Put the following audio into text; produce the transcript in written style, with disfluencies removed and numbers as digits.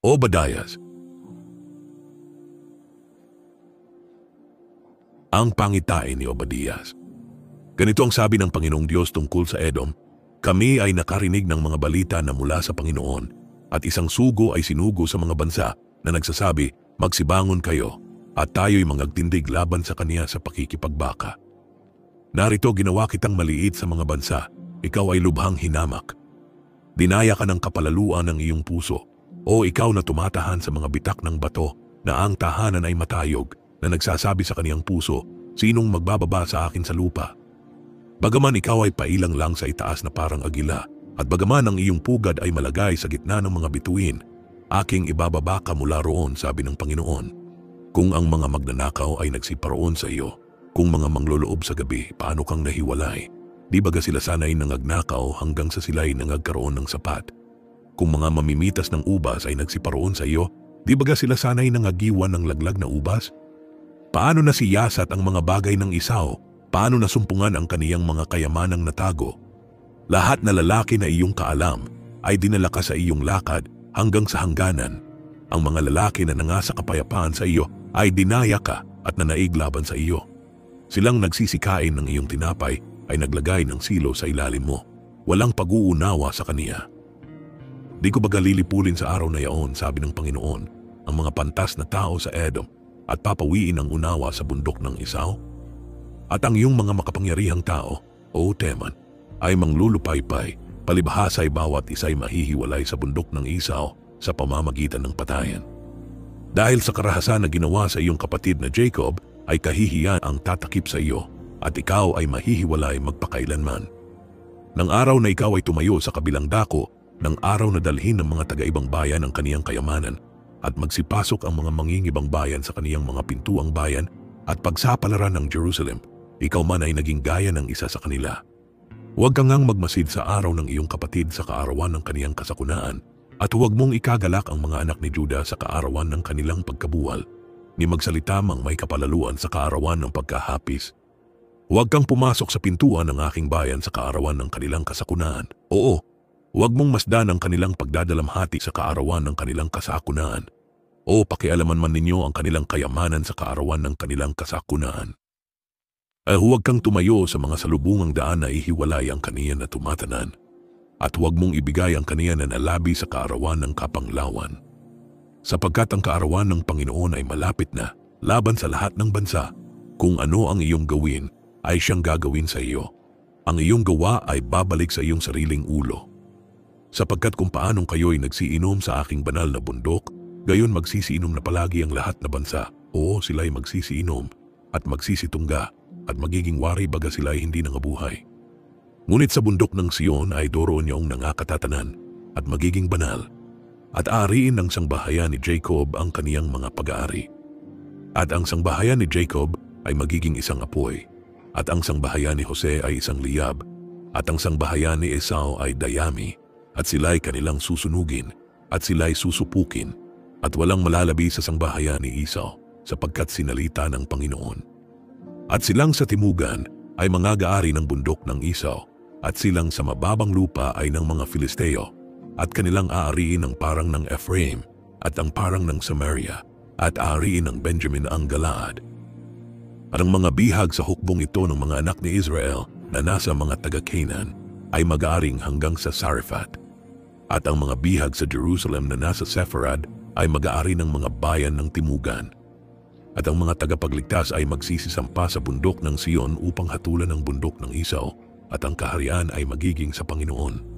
Obadias. Ang pangitain ni Obadias. Ganito ang sabi ng Panginoong Diyos tungkol sa Edom, kami ay nakarinig ng mga balita na mula sa Panginoon at isang sugo ay sinugo sa mga bansa na nagsasabi, magsibangon kayo at tayo'y mangagtindig laban sa kaniya sa pakikipagbaka. Narito ginawa kitang maliit sa mga bansa, ikaw ay lubhang hinamak. Dinaya ka ng kapalaluan ng iyong puso, o ikaw na tumatahan sa mga bitak ng bato na ang tahanan ay matayog na nagsasabi sa kaniyang puso, sinong magbababa sa akin sa lupa? Bagaman ikaw ay pailang lang sa itaas na parang agila, at bagaman ang iyong pugad ay malagay sa gitna ng mga bituin, aking ibababa ka mula roon, sabi ng Panginoon. Kung ang mga magnanakaw ay nagsiparoon sa iyo, kung mga mangloloob sa gabi, paano kang nahiwalay? Di baga sila sanay nangagnakaw hanggang sa sila'y nangagkaroon ng sapat? Kung mga mamimitas ng ubas ay nagsiparoon sa iyo, di baga sila sanay nangagiwan ng laglag na ubas? Paano nasiyasat ang mga bagay ng Isaw? Paano nasumpungan ang kaniyang mga kayamanang natago? Lahat na lalaki na iyong kaalam ay dinala ka sa iyong lakad hanggang sa hangganan. Ang mga lalaki na nangasa kapayapaan sa iyo ay dinaya ka at nanaig laban sa iyo. Silang nagsisikain ng iyong tinapay ay naglagay ng silo sa ilalim mo. Walang pag-uunawa sa kaniya. Di ko baga lilipulin sa araw na yaon, sabi ng Panginoon, ang mga pantas na tao sa Edom at papawiin ang unawa sa bundok ng Isaw? At ang iyong mga makapangyarihang tao, o Teman, ay manglulupaypay, palibhasa ay bawat isa'y mahihiwalay sa bundok ng Isaw sa pamamagitan ng patayan. Dahil sa karahasan na ginawa sa iyong kapatid na Jacob, ay kahihiyan ang tatakip sa iyo, at ikaw ay mahihiwalay magpakailanman. Nang araw na ikaw ay tumayo sa kabilang dako, nang araw na dalhin ng mga taga-ibang bayan ang kaniyang kayamanan, at magsipasok ang mga mangingibang bayan sa kaniyang mga pintuang bayan, at pagsapalaran ng Jerusalem, ikaw man ay naging gaya ng isa sa kanila. Huwag kang ngang magmasid sa araw ng iyong kapatid sa kaarawan ng kaniyang kasakunaan, at huwag mong ikagalak ang mga anak ni Juda sa kaarawan ng kanilang pagkabuwal, ni magsalita mang may kapalaluan sa kaarawan ng pagkahapis. Huwag kang pumasok sa pintuan ng aking bayan sa kaarawan ng kanilang kasakunaan. Oo, huwag mong masdan ang kanilang pagdadalamhati sa kaarawan ng kanilang kasakunaan. O pakialaman man ninyo ang kanilang kayamanan sa kaarawan ng kanilang kasakunaan. Huwag kang tumayo sa mga salubungang daan na ihiwalay ang kaniya na tumatanan, at huwag mong ibigay ang kaniya na nalabi sa kaarawan ng kapanglawan. Sapagkat ang kaarawan ng Panginoon ay malapit na, laban sa lahat ng bansa. Kung ano ang iyong gawin, ay siyang gagawin sa iyo. Ang iyong gawa ay babalik sa iyong sariling ulo. Sapagkat kung paanong kayo'y nagsiinom sa aking banal na bundok, gayon magsisiinom na palagi ang lahat na bansa. Oo, sila'y magsisiinom at magsisitungga, at magiging wari baga sila ay hindi nangabuhay. Ngunit sa bundok ng Sion ay doroon niyong nangakatatanan at magiging banal, at aariin ng sangbahayan ni Jacob ang kaniyang mga pag-aari. At ang sangbahayan ni Jacob ay magiging isang apoy, at ang sangbahayan ni Jose ay isang liyab, at ang sangbahayan ni Esau ay dayami, at sila'y kanilang susunugin, at sila'y susupukin, at walang malalabi sa sangbahayan ni Esau, sapagkat sinalita ng Panginoon. At silang sa timugan ay mga gaari ng bundok ng Esau, at silang sa mababang lupa ay ng mga Filisteo, at kanilang aariin ang parang ng Ephraim, at ang parang ng Samaria, at aariin ng Benjamin ang Galaad. At ang mga bihag sa hukbong ito ng mga anak ni Israel na nasa mga taga-Canaan ay mag-aaring hanggang sa Sarephat, at ang mga bihag sa Jerusalem na nasa Sepharad ay mag-aari ng mga bayan ng timugan. At ang mga tagapagligtas ay magsisisampa sa bundok ng Sion upang hatulan ang bundok ng Esau, at ang kaharian ay magiging sa Panginoon.